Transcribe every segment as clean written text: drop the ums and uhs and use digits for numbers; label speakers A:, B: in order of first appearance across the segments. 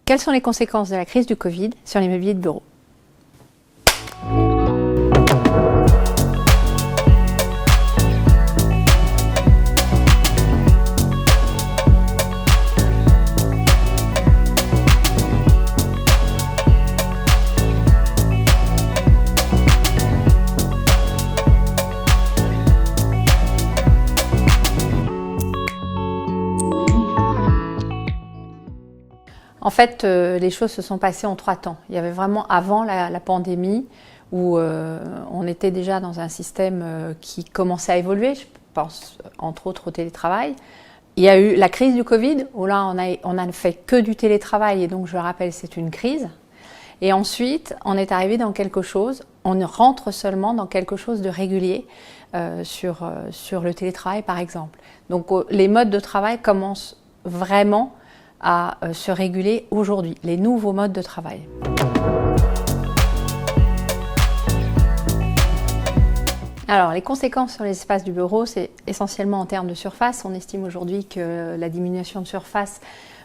A: Quelles sont les conséquences de la crise du Covid sur les mobiliers de bureau? En fait, les choses se sont passées en 3 temps. Il y avait vraiment avant la pandémie où on était déjà dans un système qui commençait à évoluer, je pense entre autres au télétravail. Il y a eu la crise du Covid où là on a fait que du télétravail et donc je le rappelle c'est une crise. Et ensuite on est arrivé dans quelque chose, on rentre seulement dans quelque chose de régulier sur le télétravail par exemple. Donc les modes de travail commencent vraiment à se réguler aujourd'hui, les nouveaux modes de travail. Alors, les conséquences sur les espaces du bureau, c'est essentiellement en termes de surface. On estime aujourd'hui que la diminution de surface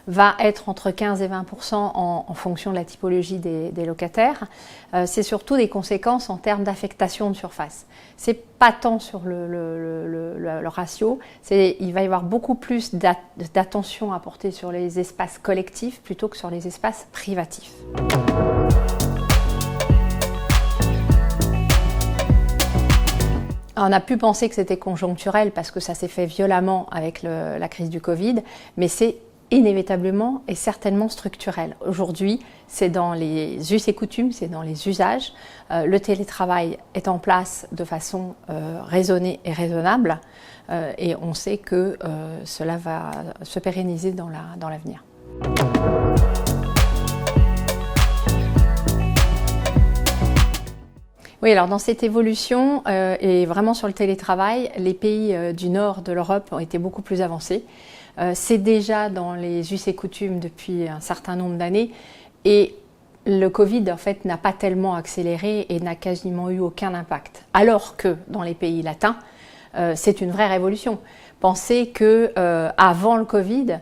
A: va être entre 15 et 20% en fonction de la typologie des locataires. C'est surtout des conséquences en termes d'affectation de surface. C'est pas tant sur le ratio, il va y avoir beaucoup plus d'attention à porter sur les espaces collectifs plutôt que sur les espaces privatifs. On a pu penser que c'était conjoncturel parce que ça s'est fait violemment avec la crise du Covid, mais c'est inévitablement et certainement structurel. Aujourd'hui, c'est dans les us et coutumes, c'est dans les usages. Le télétravail est en place de façon raisonnée et raisonnable et on sait que cela va se pérenniser dans l'avenir. Oui, alors dans cette évolution et vraiment sur le télétravail, les pays du nord de l'Europe ont été beaucoup plus avancés. C'est déjà dans les us et coutumes depuis un certain nombre d'années et le Covid en fait n'a pas tellement accéléré et n'a quasiment eu aucun impact. Alors que dans les pays latins, c'est une vraie révolution. Pensez que avant le Covid,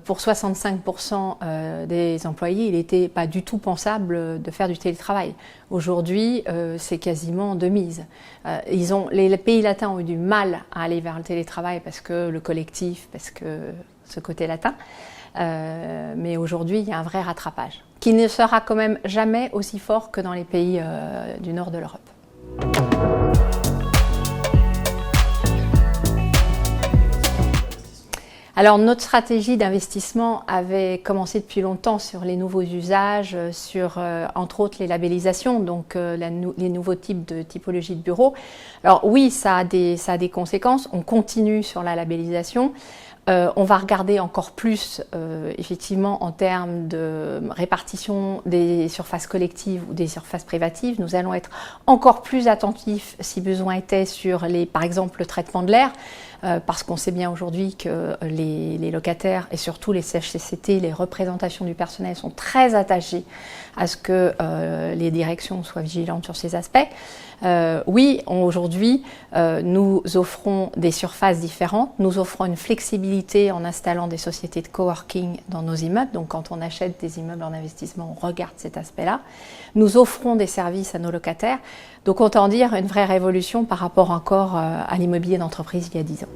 A: pour 65% des employés, il n'était pas du tout pensable de faire du télétravail. Aujourd'hui, c'est quasiment de mise. Les pays latins ont eu du mal à aller vers le télétravail parce que le collectif, parce que ce côté latin. Mais aujourd'hui, il y a un vrai rattrapage qui ne sera quand même jamais aussi fort que dans les pays du nord de l'Europe. Alors notre stratégie d'investissement avait commencé depuis longtemps sur les nouveaux usages, sur entre autres les labellisations, donc les nouveaux types de typologie de bureaux. Alors oui, ça a des conséquences, on continue sur la labellisation. On va regarder encore plus effectivement en termes de répartition des surfaces collectives ou des surfaces privatives. Nous allons être encore plus attentifs si besoin était sur par exemple le traitement de l'air. Parce qu'on sait bien aujourd'hui que les locataires et surtout les CHSCT, les représentations du personnel sont très attachés à ce que les directions soient vigilantes sur ces aspects. Oui, aujourd'hui, nous offrons des surfaces différentes, nous offrons une flexibilité en installant des sociétés de coworking dans nos immeubles. Donc quand on achète des immeubles en investissement, on regarde cet aspect-là. Nous offrons des services à nos locataires. Donc autant dire une vraie révolution par rapport encore à l'immobilier d'entreprise il y a 10 ans.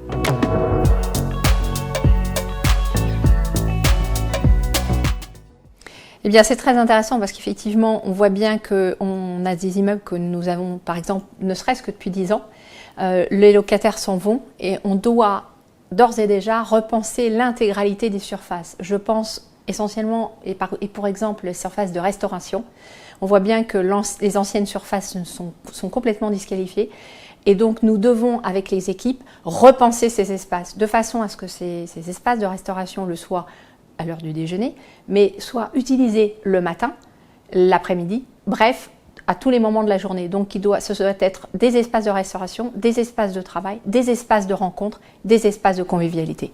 A: Eh bien, c'est très intéressant parce qu'effectivement, on voit bien qu'on a des immeubles que nous avons, par exemple, ne serait-ce que depuis 10 ans. Les locataires s'en vont et on doit d'ores et déjà repenser l'intégralité des surfaces. Je pense essentiellement, et pour exemple, les surfaces de restauration. On voit bien que les anciennes surfaces sont complètement disqualifiées. Et donc, nous devons, avec les équipes, repenser ces espaces de façon à ce que ces espaces de restauration le soient à l'heure du déjeuner, mais soient utilisés le matin, l'après-midi, bref, à tous les moments de la journée. Donc, ce doit être des espaces de restauration, des espaces de travail, des espaces de rencontre, des espaces de convivialité.